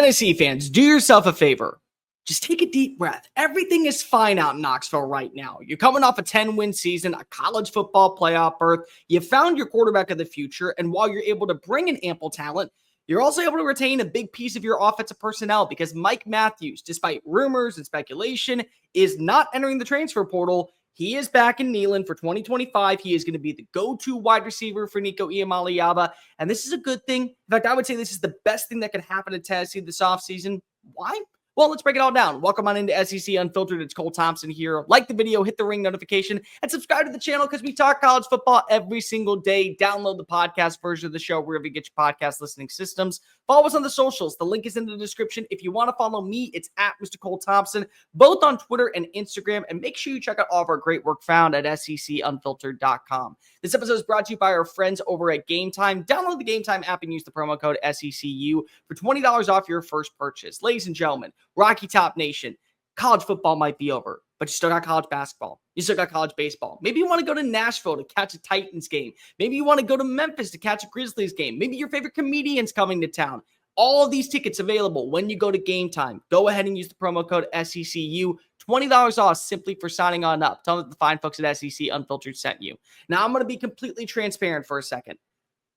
Tennessee fans, do yourself a favor. Just take a deep breath. Everything is fine out in Knoxville right now. You're coming off a 10-win season, a college football playoff berth. You found your quarterback of the future, and while you're able to bring in ample talent, you're also able to retain a big piece of your offensive personnel because Mike Matthews, despite rumors and speculation, is not entering the transfer portal. He is back in Neyland for 2025. He is going to be the go-to wide receiver for Nico Iamaleava, and this is a good thing. In fact, I would say this is the best thing that could happen to Tennessee this offseason. Why? Well, let's break it all down. Welcome on into SEC Unfiltered. It's Cole Thompson here. Like the video, hit the ring notification, and subscribe to the channel because we talk college football every single day. Download the podcast version of the show wherever you get your podcast listening systems. Follow us on the socials. The link is in the description. If you want to follow me, it's at Mr. Cole Thompson, both on Twitter and Instagram. And make sure you check out all of our great work found at secunfiltered.com. This episode is brought to you by our friends over at GameTime. Download the GameTime app and use the promo code SECU for $20 off your first purchase. Ladies and gentlemen, Rocky Top Nation, college football might be over, but you still got college basketball. You still got college baseball. Maybe you want to go to Nashville to catch a Titans game. Maybe you want to go to Memphis to catch a Grizzlies game. Maybe your favorite comedian's coming to town. All of these tickets available when you go to Game Time. Go ahead and use the promo code SECU. $20 off simply for signing on up. Tell them that the fine folks at SEC Unfiltered sent you. Now, I'm going to be completely transparent for a second.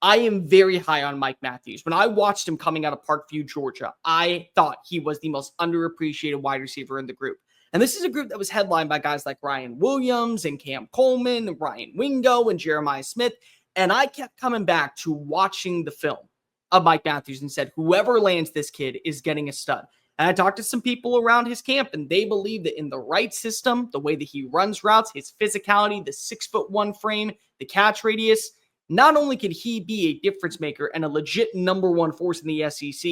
I am very high on Mike Matthews. When I watched him coming out of Parkview, Georgia, I thought he was the most underappreciated wide receiver in the group. And this is a group that was headlined by guys like Ryan Williams and Cam Coleman, and Ryan Wingo and Jeremiah Smith. And I kept coming back to watching the film of Mike Matthews and said, whoever lands this kid is getting a stud. And I talked to some people around his camp, and they believe that in the right system, the way that he runs routes, his physicality, the 6'1" frame, the catch radius, not only can he be a difference maker and a legit number one force in the SEC,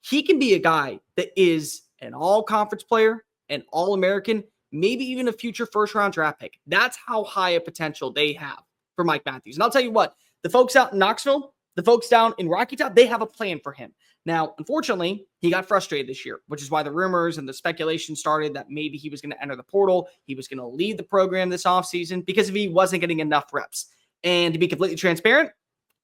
he can be a guy that is an all-conference player, an All-American, maybe even a future first-round draft pick. That's how high a potential they have for Mike Matthews. And I'll tell you what, the folks out in Knoxville, the folks down in Rocky Top, they have a plan for him. Now, unfortunately, he got frustrated this year, which is why the rumors and the speculation started that maybe he was going to enter the portal, he was going to leave the program this offseason because if he wasn't getting enough reps. And to be completely transparent,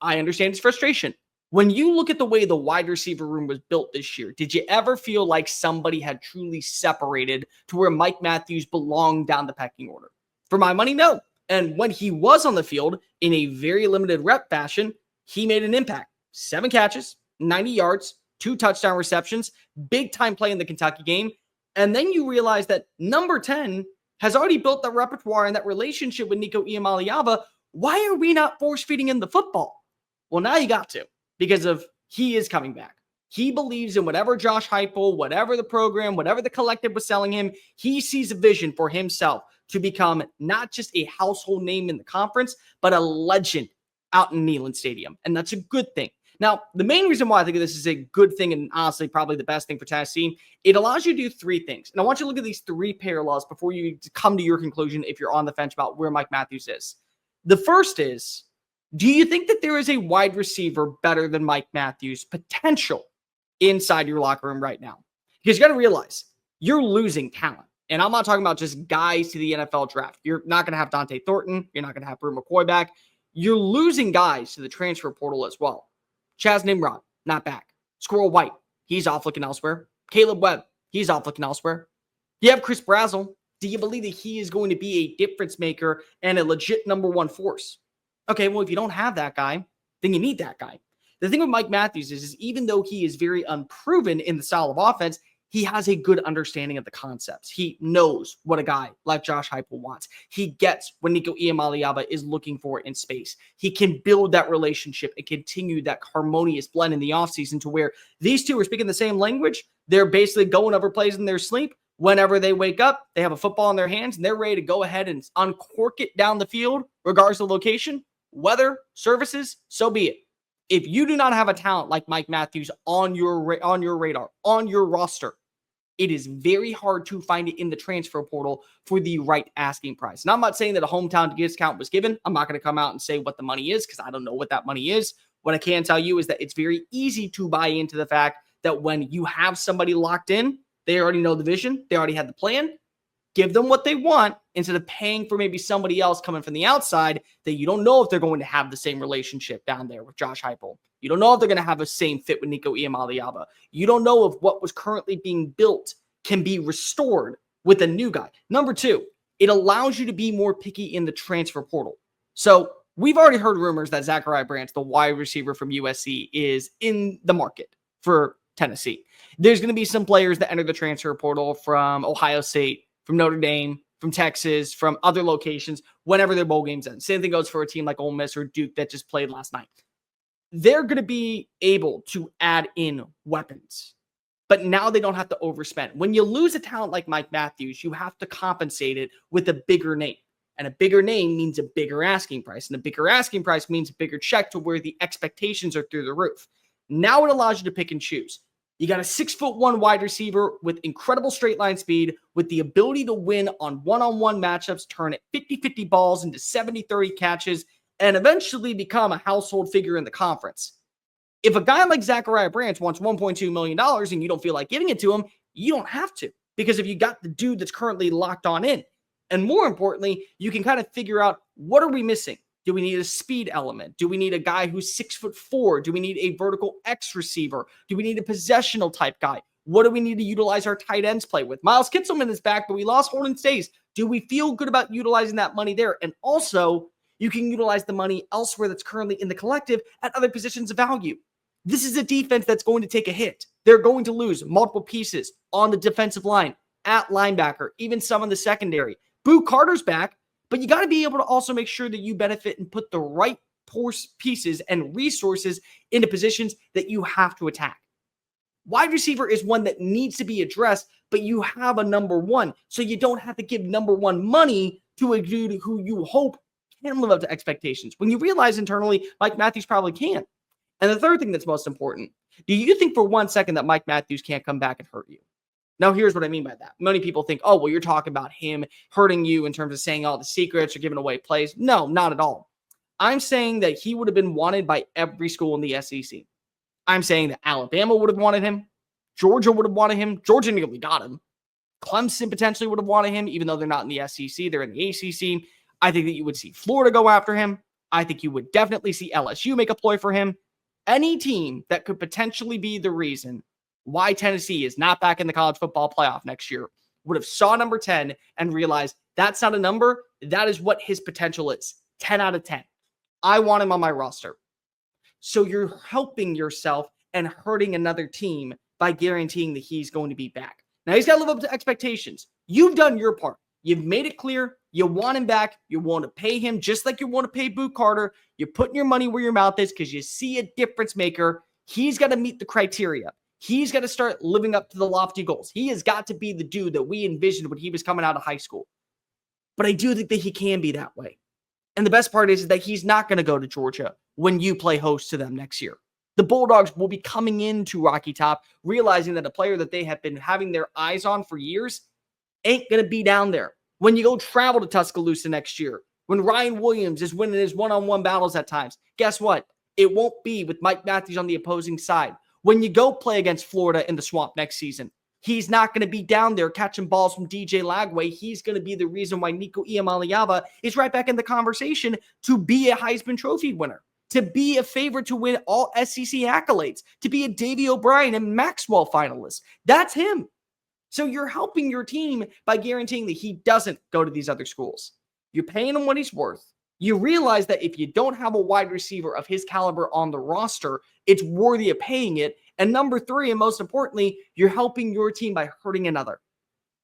I understand his frustration. When you look at the way the wide receiver room was built this year, did you ever feel like somebody had truly separated to where Mike Matthews belonged down the pecking order? For my money, no. And when he was on the field in a very limited rep fashion, he made an impact. 7 catches, 90 yards, 2 touchdown receptions, big time play in the Kentucky game. And then you realize that number 10 has already built that repertoire and that relationship with Nico Iamaleava. Why are we not force feeding him the football? Well, now you got to, because of he is coming back. He believes in whatever Josh Heupel, whatever the program, whatever the collective was selling him. He sees a vision for himself to become not just a household name in the conference, but a legend out in Neyland Stadium. And that's a good thing. Now, the main reason why I think this is a good thing and honestly probably the best thing for Tennessee, it allows you to do 3 things. And I want you to look at these 3 parallels before you come to your conclusion if you're on the fence about where Mike Matthews is. The first is, do you think that there is a wide receiver better than Mike Matthews potential inside your locker room right now? Because you got to realize you're losing talent. And I'm not talking about just guys to the NFL draft. You're not going to have Dante Thornton. You're not going to have Brew McCoy back. You're losing guys to the transfer portal as well. Chaz Nimrod, not back. Squirrel White, he's off looking elsewhere. Caleb Webb, he's off looking elsewhere. You have Chris Brazzell. Do you believe that he is going to be a difference maker and a legit number one force? Okay, well, if you don't have that guy, then you need that guy. The thing with Mike Matthews is even though he is very unproven in the style of offense, he has a good understanding of the concepts. He knows what a guy like Josh Heupel wants. He gets what Nico Iamaleava is looking for in space. He can build that relationship and continue that harmonious blend in the offseason to where these two are speaking the same language. They're basically going over plays in their sleep. Whenever they wake up, they have a football in their hands, and they're ready to go ahead and uncork it down the field, regardless of location, weather, services, so be it. If you do not have a talent like Mike Matthews on your radar, on your roster, it is very hard to find it in the transfer portal for the right asking price. Now, I'm not saying that a hometown discount was given. I'm not going to come out and say what the money is because I don't know what that money is. What I can tell you is that it's very easy to buy into the fact that when you have somebody locked in, they already know the vision. They already had the plan. Give them what they want instead of paying for maybe somebody else coming from the outside that you don't know if they're going to have the same relationship down there with Josh Heupel. You don't know if they're going to have the same fit with Nico Iamaleava. You don't know if what was currently being built can be restored with a new guy. Number two, it allows you to be more picky in the transfer portal. So we've already heard rumors that Zachariah Brandt, the wide receiver from USC, is in the market for Tennessee. There's going to be some players that enter the transfer portal from Ohio State, from Notre Dame, from Texas, from other locations, whenever their bowl games end. Same thing goes for a team like Ole Miss or Duke that just played last night. They're going to be able to add in weapons, but now they don't have to overspend. When you lose a talent like Mike Matthews, you have to compensate it with a bigger name. And a bigger name means a bigger asking price. And a bigger asking price means a bigger check to where the expectations are through the roof. Now it allows you to pick and choose. You got a 6'1" wide receiver with incredible straight line speed, with the ability to win on one-on-one matchups, turn it 50-50 balls into 70-30 catches, and eventually become a household figure in the conference. If a guy like Zachariah Brandt wants $1.2 million and you don't feel like giving it to him, you don't have to. Because if you got the dude that's currently locked on in, and more importantly, you can kind of figure out, what are we missing? Do we need a speed element? Do we need a guy who's 6'4"? Do we need a vertical X receiver? Do we need a possessional type guy? What do we need to utilize our tight ends play with? Miles Kitselman is back, but we lost Holden Stays. Do we feel good about utilizing that money there? And also, you can utilize the money elsewhere that's currently in the collective at other positions of value. This is a defense that's going to take a hit. They're going to lose multiple pieces on the defensive line, at linebacker, even some in the secondary. Boo Carter's back, but you got to be able to also make sure that you benefit and put the right pieces and resources into positions that you have to attack. Wide receiver is one that needs to be addressed, but you have a number one, so you don't have to give number one money to a dude who you hope can live up to expectations. When you realize internally, Mike Matthews probably can. And the third thing that's most important, do you think for 1 second that Mike Matthews can't come back and hurt you? Now, here's what I mean by that. Many people think, oh, well, you're talking about him hurting you in terms of saying all the secrets or giving away plays. No, not at all. I'm saying that he would have been wanted by every school in the SEC. I'm saying that Alabama would have wanted him. Georgia would have wanted him. Georgia nearly got him. Clemson potentially would have wanted him, even though they're not in the SEC. They're in the ACC. I think that you would see Florida go after him. I think you would definitely see LSU make a ploy for him. Any team that could potentially be the reason why Tennessee is not back in the college football playoff next year would have saw number 10 and realized that's not a number. That is what his potential is. 10 out of 10. I want him on my roster. So you're helping yourself and hurting another team by guaranteeing that he's going to be back. Now he's got to live up to expectations. You've done your part. You've made it clear you want him back. You want to pay him just like you want to pay Boo Carter. You're putting your money where your mouth is because you see a difference maker. He's got to meet the criteria. He's got to start living up to the lofty goals. He has got to be the dude that we envisioned when he was coming out of high school. But I do think that he can be that way. And the best part is that he's not going to go to Georgia when you play host to them next year. The Bulldogs will be coming into Rocky Top, realizing that a player that they have been having their eyes on for years ain't going to be down there. When you go travel to Tuscaloosa next year, when Ryan Williams is winning his one-on-one battles at times, guess what? It won't be with Mike Matthews on the opposing side. When you go play against Florida in the Swamp next season, he's not going to be down there catching balls from DJ Lagway. He's going to be the reason why Nico Iamaleava is right back in the conversation to be a Heisman Trophy winner, to be a favorite to win all SEC accolades, to be a Davey O'Brien and Maxwell finalist. That's him. So you're helping your team by guaranteeing that he doesn't go to these other schools. You're paying him what he's worth. You realize that if you don't have a wide receiver of his caliber on the roster, it's worthy of paying it. And number three, and most importantly, you're helping your team by hurting another.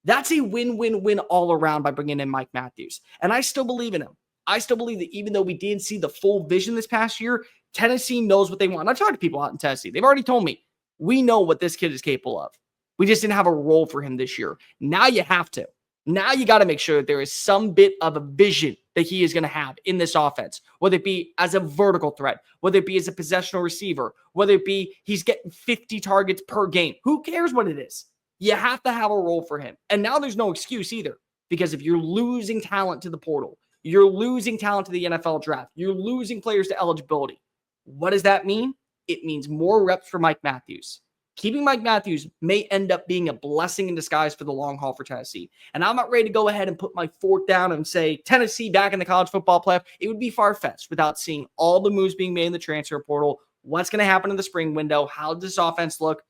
That's a win-win-win all around by bringing in Mike Matthews. And I still believe in him. I still believe that even though we didn't see the full vision this past year, Tennessee knows what they want. I've talked to people out in Tennessee. They've already told me, we know what this kid is capable of. We just didn't have a role for him this year. Now you have to. Now you got to make sure that there is some bit of a vision that he is going to have in this offense, whether it be as a vertical threat, whether it be as a possessional receiver, whether it be he's getting 50 targets per game. Who cares what it is? You have to have a role for him. And now there's no excuse either, because if you're losing talent to the portal, you're losing talent to the NFL draft, you're losing players to eligibility. What does that mean? It means more reps for Mike Matthews. keeping Mike Matthews may end up being a blessing in disguise for the long haul for Tennessee. And I'm not ready to go ahead and put my fork down and say Tennessee back in the college football playoff. It would be far-fetched without seeing all the moves being made in the transfer portal, what's going to happen in the spring window, how does this offense look.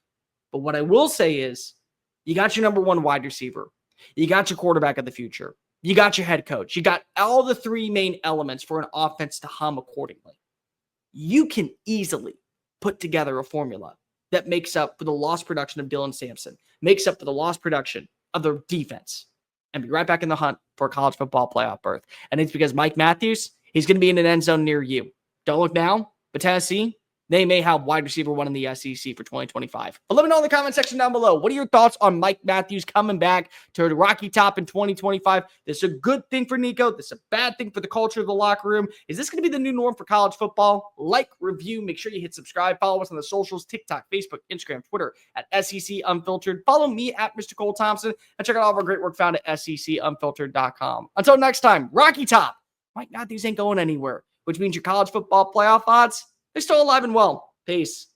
But what I will say is you got your number one wide receiver. You got your quarterback of the future. You got your head coach. You got all the three main elements for an offense to hum accordingly. You can easily put together a formula that makes up for the lost production of Dylan Sampson, makes up for the lost production of the defense, and be right back in the hunt for a college football playoff berth. And it's because Mike Matthews, he's going to be in an end zone near you. Don't look now, but Tennessee, they may have wide receiver one in the SEC for 2025. But let me know in the comment section down below. What are your thoughts on Mike Matthews coming back to the Rocky Top in 2025? This is a good thing for Nico. This is a bad thing for the culture of the locker room. Is this going to be the new norm for college football? Like, review, make sure you hit subscribe. Follow us on the socials, TikTok, Facebook, Instagram, Twitter at SEC Unfiltered. Follow me at Mr. Cole Thompson and check out all of our great work found at SECUnfiltered.com. Until next time, Rocky Top. Mike Matthews ain't going anywhere, which means your college football playoff odds, they're still alive and well. Peace.